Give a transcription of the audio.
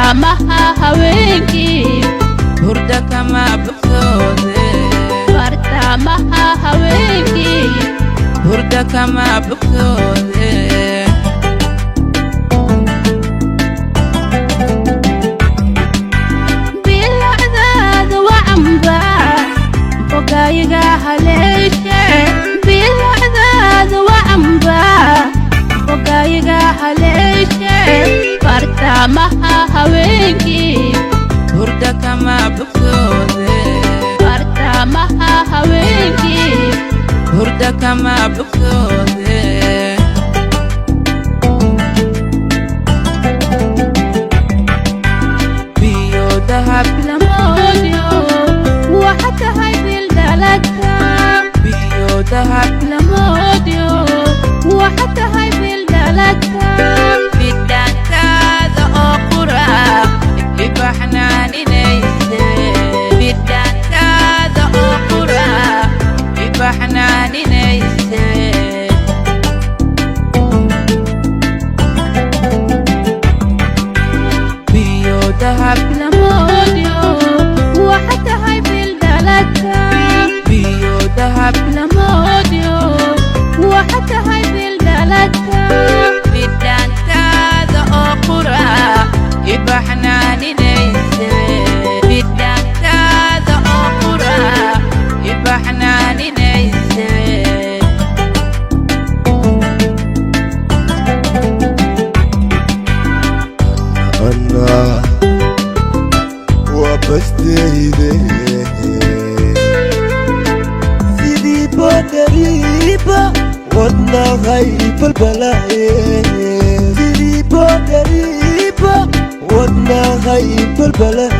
bartamaha haweenkii hurda kama bogsoode bartamaha haweenkii hurda kama bogsoode bilacdaada wacamba bogaayiga haleeshe bilacdaada wacamba bogaayiga haleeshe bartamaha haweenkii hurda kama bogsoode bartamaha haweenkii hurda kama bogsoode biyo dahab lamoodyo waxa tahay bildhaladka biyo dahab lamoodyo waxa tahay bildhaladka bidhaantaada oo qura ibaxnaaninayse bidhaantaada oo qura ibaxnaaninayse biyo dahab lamoodyo waxa tahay bildhaladka biyo dahab lamoodyo waxa tahay bildhaladka bidhaantaada oo qura ibaxnaaninayse bidhaantaada oo qura ibaxnaaninayse أنا وبستيده سيدي بقريبة ودنا غيب البلاء سيدي بقريبة ودنا غيب البلاء